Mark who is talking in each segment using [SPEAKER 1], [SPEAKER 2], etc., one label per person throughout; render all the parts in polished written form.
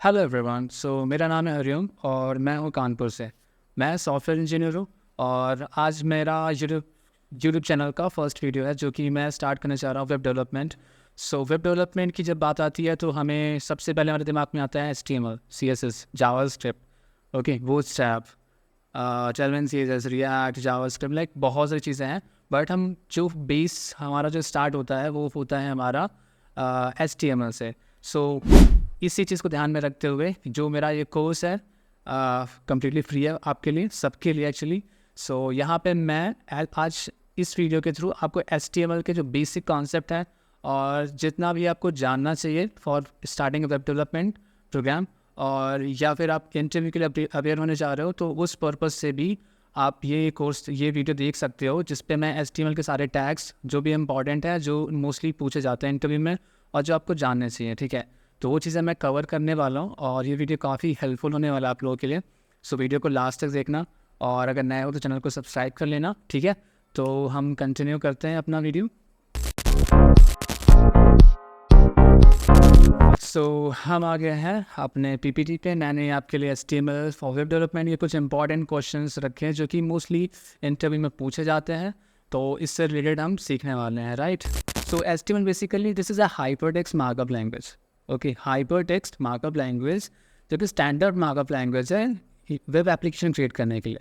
[SPEAKER 1] Hello everyone. मेरा नाम है हरिओम और मैं हूँ कानपुर से। मैं सॉफ्टवेयर इंजीनियर हूँ और आज मेरा यूट्यूब चैनल का फर्स्ट वीडियो है जो कि मैं स्टार्ट करना चाह रहा हूँ वेब डेवलपमेंट। वेब डेवलपमेंट की जब बात आती है तो हमें सबसे पहले हमारे दिमाग में आता है HTML, CSS, JavaScript, okay, bootstrap, Tailwind, CSS, react, JavaScript, like बहुत सारी चीज़ें हैं। बट हम जो बेस हमारा जो स्टार्ट होता है वो होता है हमारा HTML से। इसी चीज़ को ध्यान में रखते हुए जो मेरा ये कोर्स है कम्प्लीटली फ्री है आपके लिए, सबके लिए एक्चुअली। यहाँ पे मैं आज इस वीडियो के थ्रू आपको HTML के जो बेसिक कॉन्सेप्ट हैं और जितना भी आपको जानना चाहिए for starting web development programme, और या फिर आप इंटरव्यू के लिए अवेयर होने जा रहे हो तो उस पर्पज़ से भी आप ये वीडियो देख सकते हो, जिस पे मैं HTML के सारे टैग्स जो भी इंपॉर्टेंट है, जो मोस्टली पूछे जाते हैं इंटरव्यू में और जो आपको जानने चाहिए, ठीक है, तो वो चीज़ें मैं कवर करने वाला हूँ और ये वीडियो काफ़ी हेल्पफुल होने वाला है आप लोगों के लिए। वीडियो को लास्ट तक देखना और अगर नए हो तो चैनल को सब्सक्राइब कर लेना, ठीक है। तो हम कंटिन्यू करते हैं अपना वीडियो। हम आ गए हैं अपने PPT पे। मैंने आपके लिए HTML फॉर वेब डेवलपमेंट ये कुछ इंपॉर्टेंट क्वेश्चंस रखे हैं जो कि मोस्टली इंटरव्यू में पूछे जाते हैं, तो इससे रिलेटेड हम सीखने वाले हैं, right. HTML basically this is a hypertext markup language, okay, hypertext markup language जो कि स्टैंडर्ड मार्कअप लैंग्वेज है वेब एप्लीकेशन क्रिएट करने के लिए।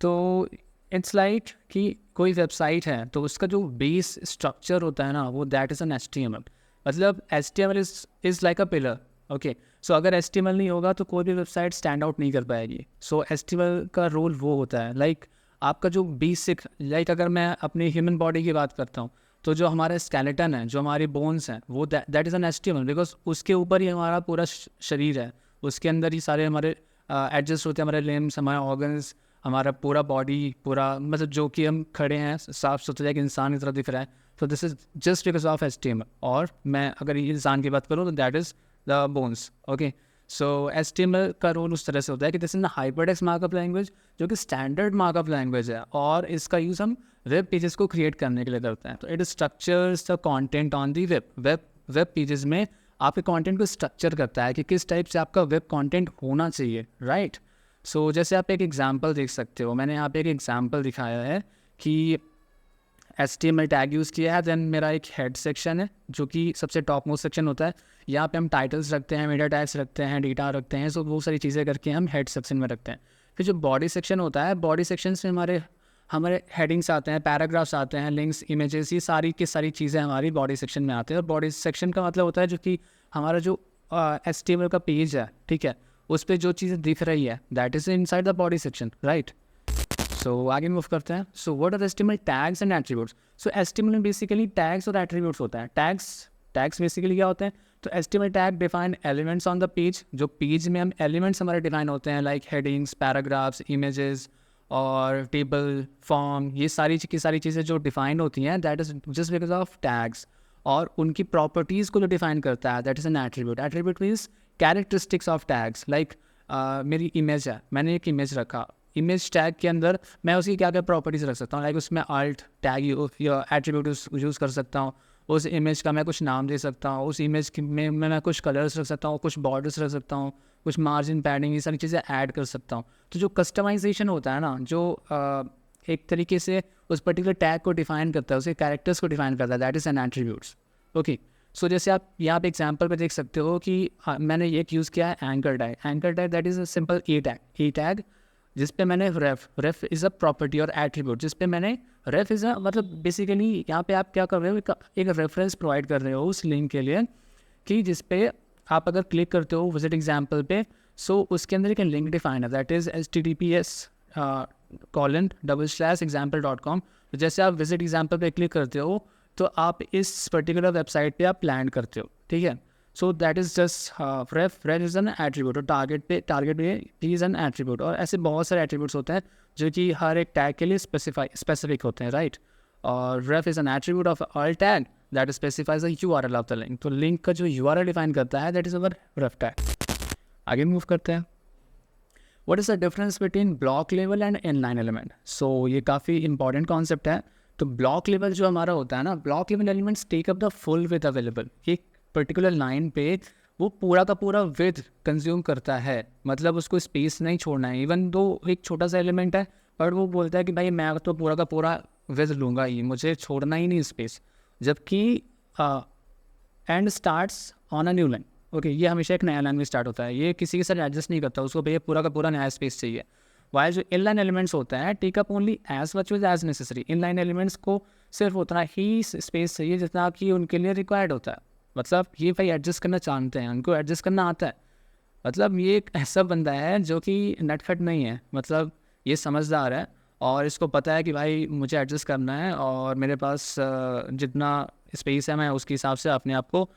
[SPEAKER 1] तो इट्स लाइक कि कोई वेबसाइट है तो उसका जो बेस स्ट्रक्चर होता है ना, वो दैट इज़ एन HTML। मतलब HTML is like a pillar, okay. अगर HTML नहीं होगा तो कोई भी वेबसाइट स्टैंड आउट नहीं कर पाएगी। HTML का रोल वो होता है, लाइक आपका जो बेसिक, लाइक अगर मैं अपनी ह्यूमन बॉडी की बात करता हूँ तो जो हमारा स्केलेटन है, जो हमारी बोन्स हैं, वो that is an HTML, because उसके ऊपर ही हमारा पूरा शरीर है, उसके अंदर ही सारे हमारे एडजस्ट होते हैं, हमारे लिम्स, हमारे ऑर्गन्स, हमारा पूरा बॉडी, पूरा मतलब जो कि हम खड़े हैं साफ सुथरा एक इंसान की तरह दिख रहा है। तो this is just because of HTML। और मैं अगर ये इंसान की बात करूँ तो that is the bones, okay. HTML का रोल उस तरह से होता है कि this is hypertext markup language जो कि स्टैंडर्ड मार्कअप लैंग्वेज है और इसका यूज़ हम वेब पेजेस को क्रिएट करने के लिए करते हैं। तो it structures the content on the web pages में आपके कंटेंट को स्ट्रक्चर करता है कि किस टाइप से आपका वेब कंटेंट होना चाहिए, राइट। जैसे आप एक एग्जांपल देख सकते हो, मैंने यहाँ पे एक एग्जांपल दिखाया है कि HTML टैग यूज़ किया है, देन मेरा एक हेड सेक्शन है जो कि सबसे टॉप मोस्ट सेक्शन होता है। यहाँ पे हम टाइटल्स रखते हैं, मीडिया टैग्स रखते हैं, डेटा रखते हैं, वो सारी चीज़ें करके हम हेड सेक्शन में रखते हैं। फिर जो बॉडी सेक्शन होता है, बॉडी सेक्शन से हमारे हमारे हेडिंग्स आते हैं, पैराग्राफ्स आते हैं, लिंक्स, इमेजेस, ये सारी की सारी चीज़ें हमारी बॉडी सेक्शन में आती हैं। और बॉडी सेक्शन का मतलब होता है जो कि हमारा जो HTML का पेज है, ठीक है, उस पर जो चीज़ें दिख रही है that is inside the body section, right. आगे मूव करते हैं। What are HTML tags and attributes. HTML में बेसिकली टैग्स और एट्रीब्यूट्स होता है। टैग्स बेसिकली क्या होते हैं, तो HTML tag define elements on the page, जो पेज में हम एलिमेंट्स हमारे डिफाइन होते हैं, लाइक हेडिंग्स, पैराग्राफ्स, इमेजेस और टेबल, फॉर्म, ये सारी की सारी चीज़ें जो डिफाइन होती हैं that is just because of tags. और उनकी प्रॉपर्टीज़ को जो डिफाइन करता है that is an attribute. Attribute means characteristics of tags. Like मेरी इमेज है, मैंने एक इमेज रखा, इमेज टैग के अंदर मैं उसकी क्या क्या प्रॉपर्टीज़ रख सकता हूँ, लाइक उसमें आल्ट टैग या एट्रीब्यूट यूज़ कर सकता हूँ। उस इमेज का मैं कुछ नाम दे सकता हूँ, उस इमेज में मैं कुछ कलर्स रख सकता हूँ, कुछ बॉर्डर्स रख सकता हूँ, कुछ मार्जिन, पैडिंग, ये सारी चीज़ें ऐड कर सकता हूँ। तो जो कस्टमाइजेशन होता है ना, जो एक तरीके से उस पर्टिकुलर टैग को डिफाइन करता है, उसके कैरेक्टर्स को डिफाइन करता है, that is an attributes, okay. जैसे आप यहाँ पे एग्जांपल पे देख सकते हो कि मैंने एक यूज़ किया है anchor tag. Anchor tag that is a simple A tag जिस पे मैंने रेफ इज़ अ प्रॉपर्टी और एट्रीब्यूट, जिस पे मैंने रेफ इज़ अ मतलब बेसिकली यहाँ पे आप क्या कर रहे हो, एक रेफरेंस प्रोवाइड कर रहे हो उस लिंक के लिए कि जिस पे आप अगर क्लिक करते हो विजिट एग्जाम्पल पे, उसके अंदर एक लिंक डिफाइन है दैट इज़ https://example.com। तो जैसे आप विजिट एग्जाम्पल पे क्लिक करते हो तो आप इस पर्टिकुलर वेबसाइट पे आप लैंड करते हो, ठीक है। That is just ref is an attribute, और टारगेट पे इज़ एन एट्रीब्यूट। और ऐसे बहुत सारे एट्रीब्यूट्स होते हैं जो कि हर एक टैग के लिए स्पेसिफिक होते हैं, राइट। और ref is an attribute of all tag that specifies the URL of the link. तो लिंक का जो URL डिफाइन करता है that is our ref tag. आगे मूव करते हैं। What is the difference between block level and inline element. ये काफ़ी इंपॉर्टेंट कॉन्सेप्ट है। तो ब्लॉक लेवल जो हमारा होता है ना, block level elements take up the full width available. एक पर्टिकुलर लाइन पे वो पूरा का पूरा विथ कंज्यूम करता है, मतलब उसको स्पेस नहीं छोड़ना है। इवन दो एक छोटा सा एलिमेंट है, बट वो बोलता है कि भाई मैं तो पूरा का पूरा विथ लूँगा ही, मुझे छोड़ना ही नहीं स्पेस। जबकि and starts on a new line. Okay, ये हमेशा एक नया लाइन में स्टार्ट होता है, ये किसी के साथ एडजस्ट नहीं करता, उसको भैया पूरा का पूरा नया स्पेस चाहिए। वाइल जो इन लाइन एलिमेंट्स होता है take up only as much as necessary. Inline elements को सिर्फ उतना ही स्पेस चाहिए जितना कि उनके लिए रिक्वायर्ड होता है। मतलब ये भाई एडजस्ट करना जानते हैं, उनको एडजस्ट करना आता है। मतलब ये एक ऐसा बंदा है जो कि नटखट नहीं है, मतलब ये समझदार है और इसको पता है कि भाई मुझे एडजस्ट करना है और मेरे पास जितना स्पेस है मैं उसके हिसाब से अपने आप को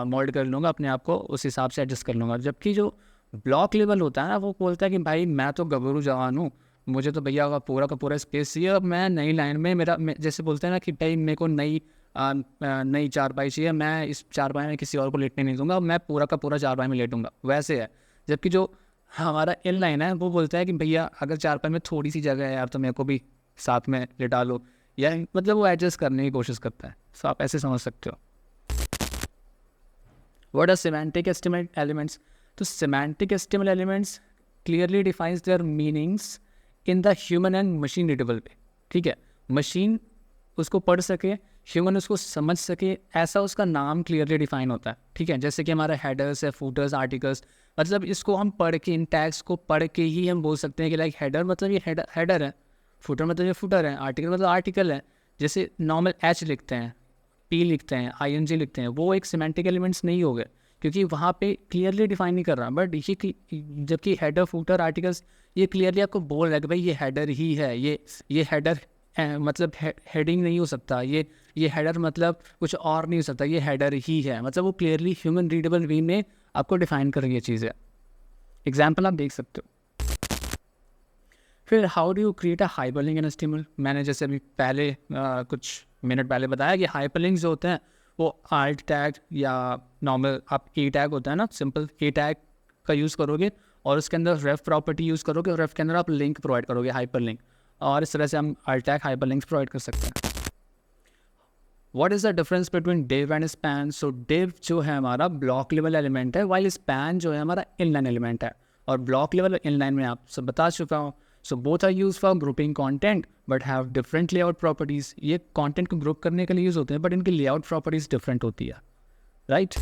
[SPEAKER 1] मोल्ड कर लूँगा, अपने आप को उस हिसाब से एडजस्ट कर लूँगा। जबकि जो ब्लॉक लेवल होता है ना, वो बोलता है कि भाई मैं तो गबरू जवान हूँ, मुझे तो भैया का पूरा स्पेस चाहिए। अब मैं नई लाइन में जैसे बोलते हैं ना कि भाई मेरे को नई चारपाई चाहिए, मैं इस चारपाई में किसी और को लेटने नहीं दूंगा, मैं पूरा का पूरा चारपाई में लेटूंगा, वैसे है। जबकि जो हमारा इन लाइन है वो बोलता है कि भैया अगर चारपाई में थोड़ी सी जगह है यार तो मेरे को भी साथ में लेटा लो, या मतलब वो एडजस्ट करने की कोशिश करता है। सो आप ऐसे समझ सकते हो। What are semantic estimate elements? तो semantic estimate elements clearly defines their meanings in the human and machine readable way। ठीक है, मशीन उसको पढ़ सके, ह्यूमन उसको समझ सके, ऐसा उसका नाम क्लियरली डिफाइन होता है। ठीक है, जैसे कि हमारा हेडर्स है, फूटर्स, आर्टिकल्स, मतलब इसको हम पढ़ के, इन टैग्स को पढ़ के ही हम बोल सकते हैं कि लाइक हेडर मतलब ये हेडर है, फूटर मतलब ये फूटर है, आर्टिकल मतलब आर्टिकल है। जैसे नॉर्मल एच लिखते हैं, पी लिखते हैं, आईएनजी लिखते हैं, वो एक सिमेंटिक एलिमेंट्स नहीं हो गए क्योंकि वहाँ पे क्लियरली डिफाइन नहीं कर रहा। बट ये जबकि हेडर, फूटर, आर्टिकल्स ये क्लियरली आपको बोल रहा है कि भाई ये हेडर ही है, ये हेडर मतलब हेडिंग नहीं हो सकता, ये हेडर मतलब कुछ और नहीं हो सकता, ये हेडर ही है। मतलब वो क्लियरली ह्यूमन रीडेबल वे में आपको डिफाइन कर रही है चीज़ें। एग्जाम्पल आप देख सकते हो। फिर how do you create a hyperlink in HTML. मैंने जैसे अभी पहले कुछ मिनट पहले बताया कि हाइपरलिंक्स जो होते हैं वो आल्ट टैग या नॉर्मल आप ए टैग होता है ना, सिंपल ए टैग का यूज़ करोगे और उसके अंदर रेफ प्रॉपर्टी यूज़ करोगे और रेफ के अंदर आप लिंक प्रोवाइड करोगे, हाइपरलिंक, और इस तरह से हम आल्ट टैग हाइपरलिंक्स प्रोवाइड कर सकते हैं। What is the difference between div and span. So div जो है हमारा ब्लॉक लेवल एलिमेंट है, वाइल स्पैन जो है हमारा इनलाइन एलिमेंट है। और ब्लॉक लेवल इनलाइन में आप सब बता चुका हूँ। So both are use for grouping content but have different layout properties. ये कॉन्टेंट को ग्रुप करने के लिए यूज़ होते हैं बट इनकी लेआउट प्रॉपर्टीज़ डिफरेंट होती है, right.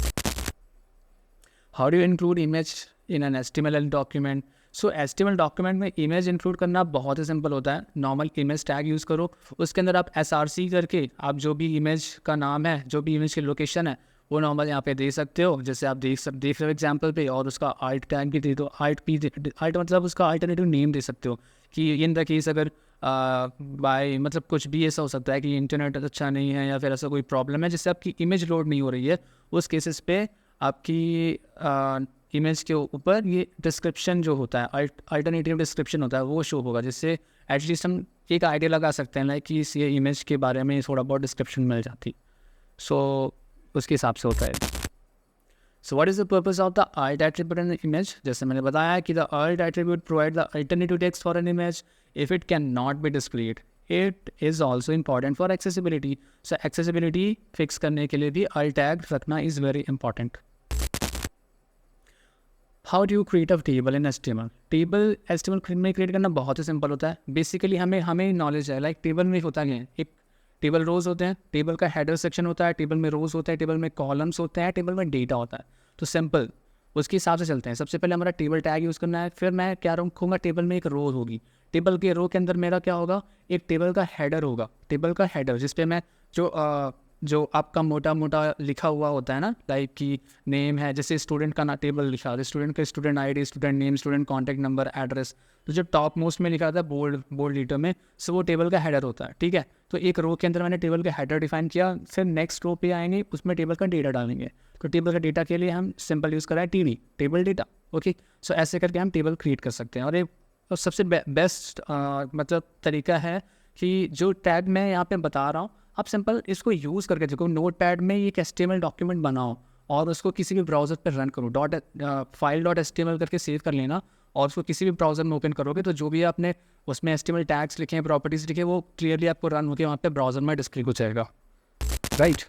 [SPEAKER 1] How do you include image in an HTML document. So HTML document में इमेज इंक्लूड करना बहुत ही सिंपल होता है। नॉर्मल इमेज टैग यूज़ करो, उसके अंदर आप SRC करके आप जो भी इमेज का नाम है, जो भी इमेज की लोकेशन है, वो नॉर्मल यहाँ पे दे सकते हो। जैसे आप देख रहे हो एग्जाम्पल पे, और उसका आल्ट टैग भी दे दो, आल्ट मतलब उसका अल्टरनेटिव नेम दे सकते हो कि इन द केस अगर बाय मतलब कुछ भी ऐसा हो सकता है कि इंटरनेट अच्छा नहीं है या फिर ऐसा कोई प्रॉब्लम है जिससे आपकी इमेज लोड नहीं हो रही है, उस केसेस पे आपकी इमेज के ऊपर ये डिस्क्रिप्शन जो होता है, अल्टरनेटिव डिस्क्रिप्शन होता है, वो शो होगा, जिससे एटलीस्ट हम एक आइडिया लगा सकते हैं लाइक कि इस ये इमेज के बारे में थोड़ा बहुत डिस्क्रिप्शन मिल जाती। सो उसके हिसाब से होता है। So what is the purpose of the alt attribute in image. जैसे मैंने बताया कि the alt attribute provide the alternative text for an image if it can not be displayed. It is also important for accessibility. So accessibility fix करने के लिए भी alt tag रखना is very important. How do you create a table in HTML। Table HTML में create करना बहुत ही simple होता है। बेसिकली हमें नॉलेज है लाइक टेबल में होता क्या है, एक टेबल रोज होते हैं, टेबल का हेडर सेक्शन होता है, टेबल में रोज होता है, टेबल में कॉलम्स होते हैं, टेबल में डेटा होता है। तो सिंपल उसके हिसाब से चलते हैं। सबसे पहले हमारा टेबल टैग यूज़ करना है, फिर मैं क्या रखूँगा, टेबल में एक रो होगी, टेबल के रो के अंदर मेरा क्या होगा, एक टेबल का हेडर होगा, टेबल का हेडर जिसपे मैं जो आपका मोटा मोटा लिखा हुआ होता है ना, लाइक कि नेम है, जैसे स्टूडेंट का ना टेबल लिखा है, स्टूडेंट का student ID, student name, student contact number, address, तो जो टॉप मोस्ट में लिखा था है बोल्ड लीटर में, सो वो टेबल का हेडर होता है। ठीक है, तो एक रो के अंदर मैंने टेबल का हेडर डिफाइन किया, फिर नेक्स्ट रो पे आएंगे, उसमें टेबल का डेटा डालेंगे। तो टेबल का डेटा के लिए हम सिंपल यूज़ करा है TD, टेबल डेटा। ओके, सो ऐसे करके हम टेबल क्रिएट कर सकते हैं। और सबसे बेस्ट मतलब तरीका है कि जो टैग मैं यहाँ पे बता रहा हूँ, आप सिंपल इसको यूज़ करके देखो, नोटपैड में एक HTML डॉक्यूमेंट बनाओ और उसको किसी भी ब्राउज़र पर रन करो, file.html करके सेव कर लेना, और उसको किसी भी ब्राउज़र में ओपन करोगे तो जो भी आपने उसमें HTML टैग्स लिखे हैं, प्रॉपर्टीज़ लिखे, वो क्लियरली आपको रन होकर वहाँ पे ब्राउज़र में डिस्प्ले हो जाएगा, right.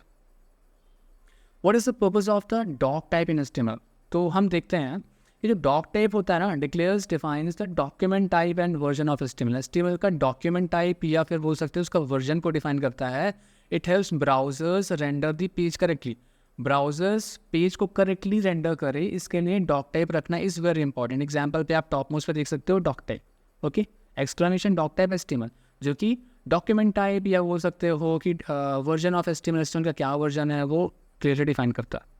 [SPEAKER 1] What is the purpose of the doc type in HTML? तो हम देखते हैं ये जो डॉक टाइप होता है ना, declares defines the document type and version of HTML. HTML का डॉक्यूमेंट टाइप या फिर बोल सकते हैं उसका वर्जन को डिफाइन करता है। It helps browsers render the page correctly. Browsers page को करेक्टली रेंडर करे, इसके लिए डॉक टाइप रखना इज़ वेरी इंपॉर्टेंट। एग्जाम्पल पे आप टॉप मोस्ट पे देख सकते हो doctype, okay, exclamation doctype HTML, जो कि डॉक्यूमेंट टाइप या बोल सकते हो कि वर्जन ऑफ एचटीएमएल का क्या वर्जन है वो क्लियरली डिफाइन करता है।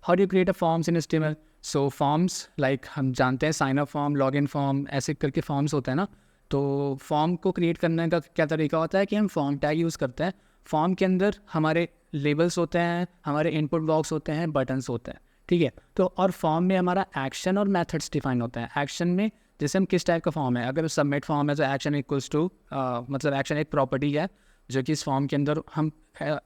[SPEAKER 1] How do create a forms in HTML? So forms like हम जानते हैं sign up form, log in form, ऐसे करके फॉर्म्स होते हैं ना। तो फॉर्म को क्रिएट करने का क्या तरीका होता है कि हम फॉर्म टैग यूज़ करते हैं। फॉर्म के अंदर हमारे लेबल्स होते हैं, हमारे इनपुट बॉक्स होते हैं, बटन्स होते हैं, ठीक है। तो और फॉर्म में हमारा एक्शन और मेथड्स डिफाइन होते हैं। एक्शन में जैसे हम किस टाइप का फॉर्म है, अगर सबमिट फॉर्म है तो एक्शन इक्वल्स टू मतलब एक्शन एक प्रॉपर्टी है जो कि इस फॉर्म के अंदर हम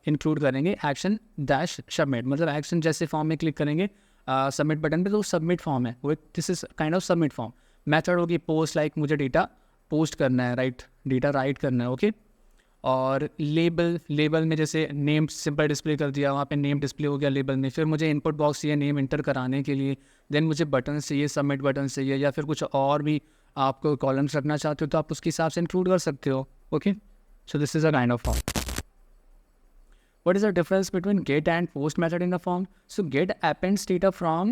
[SPEAKER 1] इंक्लूड करेंगे एक्शन डैश सबमिट। मतलब एक्शन जैसे फॉर्म में क्लिक करेंगे सबमिट बटन पे तो सबमिट फॉर्म है वो, this is kind of submit form. Method होगी पोस्ट, लाइक मुझे डेटा पोस्ट करना है, राइट, डेटा राइट करना है, ओके। और लेबल में जैसे नेम सिंपल डिस्प्ले कर दिया, वहाँ पे नेम डिस्प्ले हो गया लेबल में। फिर मुझे इनपुट बॉक्स चाहिए नेम इंटर कराने के लिए, देन मुझे बटन चाहिए, सबमिट बटन चाहिए, या फिर कुछ और भी आपको कॉलम्स रखना चाहते हो तो आप उसके हिसाब से इंक्लूड कर सकते हो, okay. So this is a kind of form. What is the difference between get and post method in the form? So get appends data from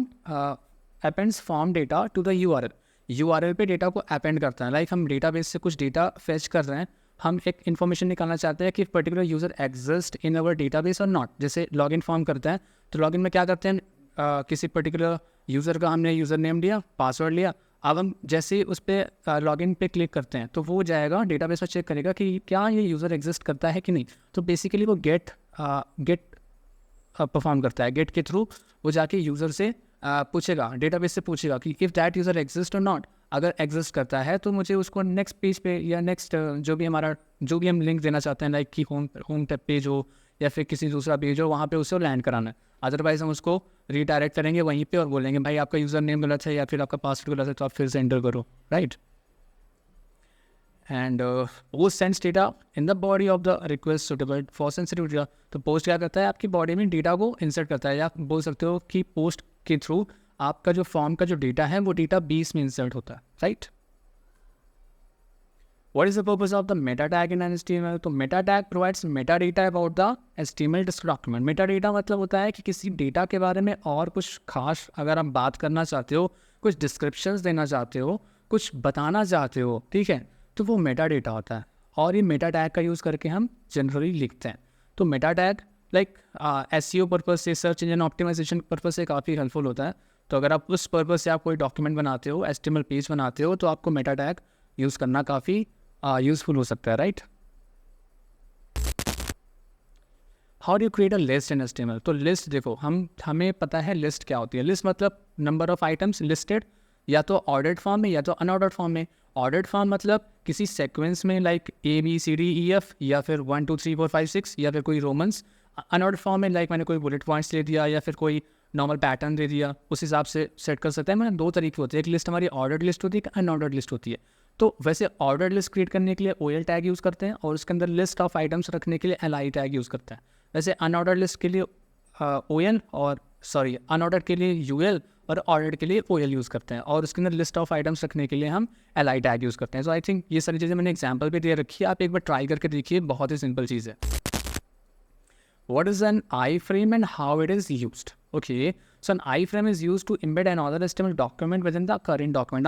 [SPEAKER 1] appends form data to the URL. URL पे data को append करता है। Like हम database से कुछ data fetch कर रहे हैं, हम एक इन्फॉर्मेशन निकालना चाहते हैं कि particular user exist in our database और नॉट। जैसे लॉगिन फॉर्म करते हैं तो लॉगिन में क्या करते हैं, किसी पर्टिकुलर यूज़र का हमने यूज़र नेम लिया, पासवर्ड लिया। अब हम जैसे ही उस पर लॉगिन पे क्लिक करते हैं तो वो जाएगा डेटाबेस में, चेक करेगा कि क्या ये यूज़र एग्जिस्ट करता है कि नहीं। तो बेसिकली वो गेट परफॉर्म करता है। गेट के थ्रू वो जाके यूज़र से पूछेगा, डेटाबेस से पूछेगा कि इफ़ दैट यूज़र एग्जिस्ट और नॉट। अगर एग्जिस्ट करता है तो मुझे उसको नेक्स्ट पेज पे या नेक्स्ट जो भी हम लिंक देना चाहते हैं, लाइक कि होम पेज हो या फिर किसी दूसरा पेज हो, वहाँ पे उसे लैंड कराना है। अदरवाइज हम उसको रीडायरेक्ट करेंगे वहीं पे और बोलेंगे भाई आपका यूज़र नेम गलत है या फिर आपका पासवर्ड गलत है, तो आप फिर से एंटर करो, right. And post sends data in the body of the request suitable for sensitive data. तो पोस्ट क्या करता है, आपकी बॉडी में डेटा को इंसर्ट करता है, या बोल सकते हो कि पोस्ट के थ्रू आपका जो फॉर्म का जो डेटा है वो डेटा बेस में इंसर्ट होता है, right. What is the purpose of the meta tag in an HTML? तो meta tag provides metadata about the HTML document. metadata मतलब होता है कि किसी डेटा के बारे में और कुछ खास अगर आप बात करना चाहते हो, कुछ डिस्क्रिप्शंस देना चाहते हो, कुछ बताना चाहते हो, ठीक है, तो वो metadata होता है। और ये meta tag का यूज़ करके हम जनरली लिखते हैं। तो meta tag like SEO purpose से, सर्च इंजन ऑप्टिमाइजेशन पर्पज़ से काफ़ी हेल्पफुल होता है। तो अगर आप उस पर्पज़ से आप कोई डॉक्यूमेंट बनाते हो, HTML पेज बनाते हो, तो आपको meta tag यूज़ करना काफ़ी यूजफुल हो सकता है, right. How do create a list in HTML? तो लिस्ट देखो, हमें पता है लिस्ट क्या होती है। लिस्ट मतलब नंबर ऑफ आइटम्स लिस्टेड, या तो ऑर्डर्ड फॉर्म में या तो अनऑर्डर्ड फॉर्म में। ऑर्डर्ड फॉर्म मतलब किसी सेक्वेंस में, लाइक ABCDEF या फिर 1 2 3 4 5 6 या फिर कोई रोमन्स। अनऑर्डर्ड फॉर्म में लाइक मैंने कोई बुलेट पॉइंट्स दे दिया या फिर कोई नॉर्मल पैटर्न दे दिया, उस हिसाब से सेट कर सकते हैं। मैंने दो तरीके होते हैं, एक लिस्ट हमारी ऑर्डर्ड लिस्ट होती है, एक अनऑर्डर्ड लिस्ट होती है। तो वैसे ऑर्डर लिस्ट क्रिएट करने के लिए OL टैग यूज़ करते हैं और उसके अंदर लिस्ट ऑफ आइटम्स रखने के लिए LI टैग यूज़ करते हैं। वैसे अनऑर्डर लिस्ट के लिए OL और अनऑर्डर के लिए UL और ऑर्डर के लिए OL यूज़ करते हैं, और उसके अंदर लिस्ट ऑफ आइटम्स रखने के लिए हम LI टैग यूज़ करते हैं। सो आई थिंक ये सारी चीज़ें मैंने एग्जाम्पल पे दे रखी है, आप एक बार ट्राई करके देखिए, बहुत ही सिंपल चीज़ है। What is an iframe and how it is used? Okay, so an iframe is used to embed another HTML document within the current document.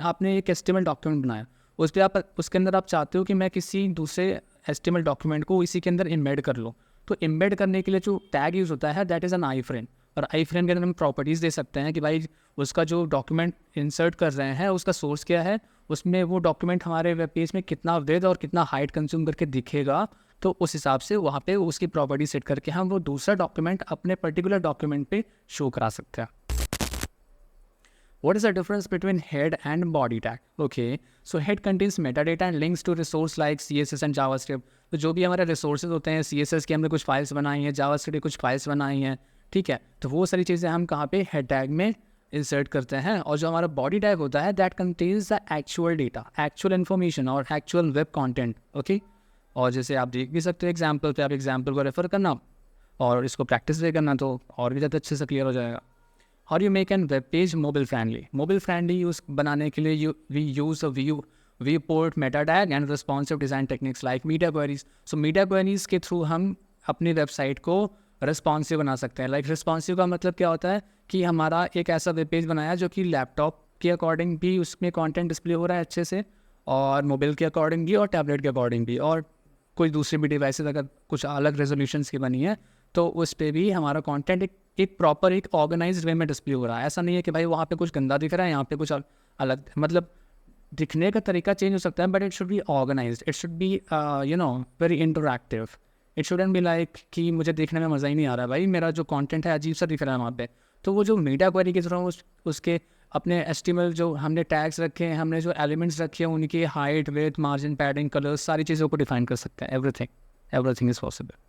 [SPEAKER 1] आपने एक HTML डॉक्यूमेंट बनाया, उस पर आप उसके अंदर आप चाहते हो कि मैं किसी दूसरे HTML डॉक्यूमेंट को इसी के अंदर एम्बेड कर लूँ। तो एम्बेड करने के लिए जो टैग यूज़ होता है that is an I frame. और आई फ्रेम के अंदर हम प्रॉपर्टीज़ दे सकते हैं कि भाई उसका जो डॉक्यूमेंट इंसर्ट कर रहे हैं उसका सोर्स क्या है, उसमें वो डॉक्यूमेंट हमारे वेब पेज में कितना विड्थ और कितना हाइट कंज्यूम करके दिखेगा। तो उस हिसाब से वहाँ पे उसकी प्रॉपर्टी सेट करके हम वो दूसरा डॉक्यूमेंट अपने पर्टिकुलर डॉक्यूमेंट पे शो करा सकते हैं। What is the difference between head and body tag? Okay, so head contains metadata and links to resource like CSS and JavaScript. तो जो भी हमारे रिसोर्सेज होते हैं, CSS के हमने कुछ फाइल्स बनाई हैं, JavaScript की कुछ फाइल्स बनाई हैं, ठीक है, तो वो सारी चीज़ें हम कहाँ पे हेड टैग में इंसर्ट करते हैं। और जो हमारा बॉडी टैग होता है that contains the actual data, actual information और एक्चुअल वेब कॉन्टेंट, ओके। और जैसे आप देख भी सकते हो एग्जाम्पल पे, आप एग्जाम्पल को रेफर करना, और इसको प्रैक्टिस भी करना तो और भी ज़्यादा अच्छे से क्लियर हो जाएगा। How you make an web page mobile friendly use बनाने के लिए we use a viewport, meta tag and responsive design techniques like media queries. So media queries के थ्रू हम अपनी वेबसाइट को रिस्पॉन्सिव बना सकते हैं। लाइक रिस्पॉन्सिव का मतलब क्या होता है कि हमारा एक ऐसा वेब पेज बनाया जो कि लैपटॉप के अकॉर्डिंग भी उसमें कंटेंट डिस्प्ले हो रहा है अच्छे से, और मोबाइल के अकॉर्डिंग भी और टैबलेट के अकॉर्डिंग भी, और कोई दूसरी भी डिवाइसेस अगर कुछ अलग रेजोल्यूशंस की बनी है तो उस पर भी हमारा कंटेंट एक प्रॉपर एक ऑर्गेनाइज्ड वे में डिस्प्ले हो रहा है। ऐसा नहीं है कि भाई वहाँ पे कुछ गंदा दिख रहा है, यहाँ पे कुछ अलग, मतलब दिखने का तरीका चेंज हो सकता है but it should be organised, it should be very interactive. It shouldn't be like कि मुझे देखने में मज़ा ही नहीं आ रहा भाई, मेरा जो कंटेंट है अजीब सा दिख रहा है वहाँ पे। तो वो जो मीडिया क्वेरी के थ्रू उसके अपने एस्टिमल जो हमने टैग्स रखे हैं, हमने जो एलिमेंट्स रखे हैं, उनकी height, width, margin, padding, colours, सारी चीज़ों को डिफाइन कर सकते हैं। Everything is possible.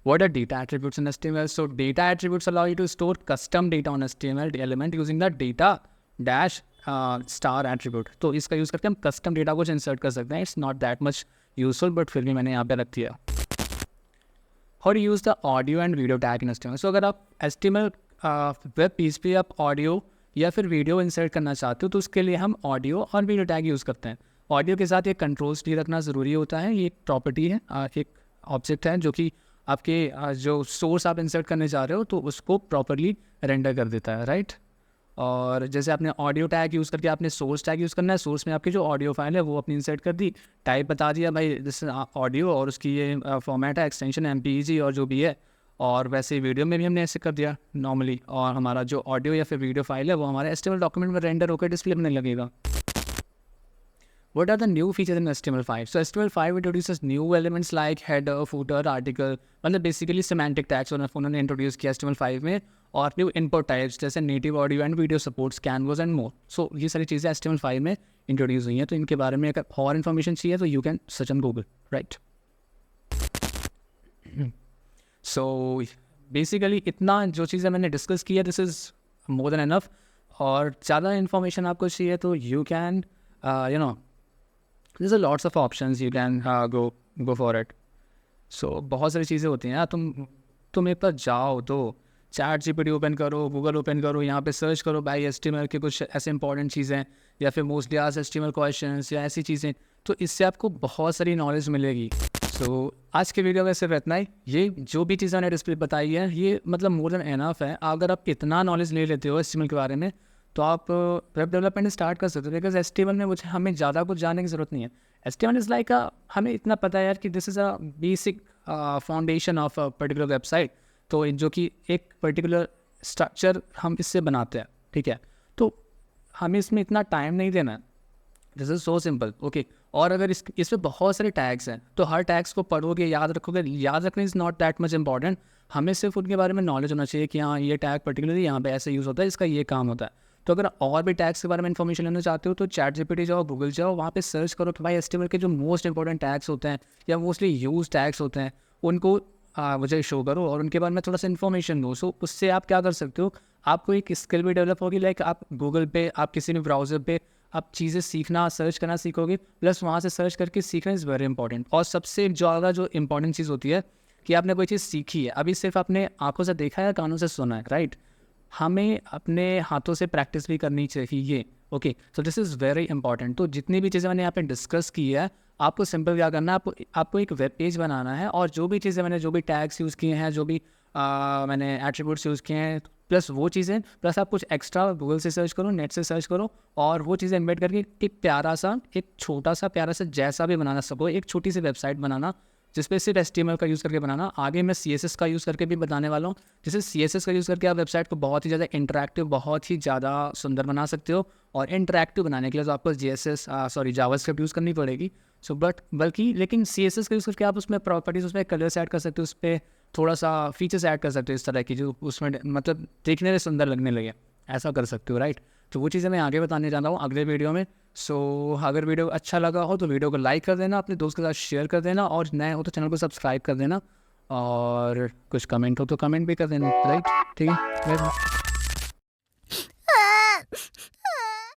[SPEAKER 1] What are data attributes in HTML? So data attributes allow you to store custom data on HTML element using the data dash star attribute. तो इसका use करके हम कस्टम डेटा कुछ insert कर सकते हैं। It's not that much useful but फिर भी मैंने यहाँ पे रख दिया। How to use the audio and video tag in HTML? सो अगर आप HTML वेब पेज पे आप ऑडियो या फिर वीडियो इंसर्ट करना चाहते हो तो उसके लिए हम ऑडियो और वीडियो टैग यूज़ करते हैं। ऑडियो के साथ ये कंट्रोल्स डी रखना ज़रूरी होता है। ये एक प्रॉपर्टी है, एक ऑब्जेक्ट है जो कि आपके जो सोर्स आप इंसर्ट करने जा रहे हो तो उसको प्रॉपरली रेंडर कर देता है, राइट। और जैसे आपने ऑडियो टैग यूज़ करके आपने सोर्स टैग यूज़ करना है, सोर्स में आपकी जो ऑडियो फाइल है वो अपनी इंसर्ट कर दी, टाइप बता दिया भाई दिस ऑडियो और उसकी ये फॉर्मेट है, एक्सटेंशन MPEG और जो भी है। और वैसे वीडियो में भी हमने ऐसे कर दिया नॉर्मली, और हमारा जो ऑडियो या फिर वीडियो फाइल है वो हमारे HTML डॉक्यूमेंट में रेंडर होकर डिस्प्ले होने लगेगा। What are the new features in HTML5? So HTML5 introduces new elements like header, footer, article, मतलब बेसिकली semantic tags उन्होंने इंट्रोड्यूस किया HTML5 में, और न्यू इनपुट टाइप्स जैसे native audio and video supports, canvas and more. So ये सारी चीज़ें HTML5 में इंट्रोड्यूस हुई हैं। तो इनके बारे में अगर और इन्फॉर्मेशन चाहिए तो you can search on Google, right. So basically इतना जो चीज़ें मैंने डिस्कस किया this is more than enough. और ज़्यादा इन्फॉर्मेशन आपको चाहिए तो you can there's a lots of options you can go for it. So बहुत सारी चीज़ें होती हैं यार, तुम एक बार जाओ तो ChatGPT ओपन करो, गूगल ओपन करो, यहाँ पे सर्च करो भाई HTML के कुछ ऐसे इंपॉर्टेंट चीज़ें या फिर मोस्टली आज HTML क्वेश्चंस या ऐसी चीज़ें, तो इससे आपको बहुत सारी नॉलेज मिलेगी। सो आज के वीडियो में सिर्फ इतना ही। ये जो भी चीज़ें मैंने डिस्प्ले बताई है ये मतलब मोर देन एनफ है। अगर आप इतना नॉलेज ले लेते हो HTML के बारे में तो आप वेब डेवलपमेंट स्टार्ट कर सकते हो, बिकॉज HTML में हमें ज़्यादा कुछ जानने की ज़रूरत नहीं है। HTML इज़ लाइक हमें इतना पता है यार कि this is a basic foundation of a particular website, तो जो कि एक पर्टिकुलर स्ट्रक्चर हम इससे बनाते हैं, ठीक है। तो हमें इसमें इतना टाइम नहीं देना है, this is so simple, okay. और अगर इसमें बहुत सारे टैग्स हैं तो हर टैग्स को पढ़ोगे, याद रखोगे। याद रखना is not that much important, हमें सिर्फ उनके बारे में नॉलेज होना चाहिए कि हाँ ये टैग पर्टिकुलरली यहाँ पे ऐसे यूज़ होता है, इसका ये काम होता है। तो अगर और भी टैग्स के बारे में इन्फॉर्मेशन लेना चाहते हो तो ChatGPT जाओ, गूगल जाओ, वहाँ पे सर्च करो कि भाई HTML के जो मोस्ट इंपॉर्टेंट टैग्स होते हैं या मोस्टली यूज टैग्स होते हैं उनको मुझे शो करो और उनके बारे में थोड़ा सा इन्फॉर्मेशन दो। सो उससे आप क्या कर सकते हो, आपको एक स्किल भी डेवलप होगी। लाइक आप गूगल पे, आप किसी भी ब्राउज़र पे आप चीज़ें सीखना, सर्च करना सीखोगे, प्लस वहाँ से सर्च करके सीखना इज़ वेरी इंपॉर्टेंट। और सबसे ज़्यादा जो इंपॉर्टेंट चीज़ होती है कि आपने कोई चीज़ सीखी है, अभी सिर्फ आपने आंखों से देखा है या कानों से सुना है, राइट। हमें अपने हाथों से प्रैक्टिस भी करनी चाहिए, okay. So this is very important. तो जितनी भी चीज़ें मैंने यहाँ पे डिस्कस की है, आपको सिंपल क्या करना है, आपको एक वेब पेज बनाना है, और जो भी चीज़ें मैंने जो भी टैग्स यूज़ किए हैं, जो भी मैंने एट्रीब्यूट्स यूज़ किए हैं, प्लस वो चीज़ें, प्लस आप कुछ एक्स्ट्रा गूगल से सर्च करो, नेट से सर्च करो, और वो चीज़ें एम्बेड करके एक प्यारा सा, एक छोटा सा प्यारा सा जैसा भी बनाना सको, एक छोटी सी वेबसाइट बनाना जिसपे सिर्फ HTML का यूज़ करके बनाना। आगे मैं CSS का यूज़ करके भी बताने वाला हूँ, जिससे CSS का यूज़ करके आप वेबसाइट को बहुत ही ज़्यादा इंटरैक्टिव, बहुत ही ज़्यादा सुंदर बना सकते हो। और इंटरैक्टिव बनाने के लिए तो आपको जावास्क्रिप्ट यूज़ करनी पड़ेगी। सो बल्कि लेकिन CSS का यूज़ करके आप उसमें प्रॉपर्टीज़, उसमें कलर्स ऐड कर सकते हो, उस पर थोड़ा सा फीचर्स ऐड कर सकते हो इस तरह की जो उसमें मतलब देखने में सुंदर लगने लगे, ऐसा कर सकते हो, राइट। तो वो चीज़ें मैं आगे बताने जा रहा हूँ अगले वीडियो में। सो अगर वीडियो अच्छा लगा हो तो वीडियो को लाइक कर देना, अपने दोस्त के साथ शेयर कर देना, और नए हो तो चैनल को सब्सक्राइब कर देना, और कुछ कमेंट हो तो कमेंट भी कर देना, राइट। ठीक है, बाय बाय।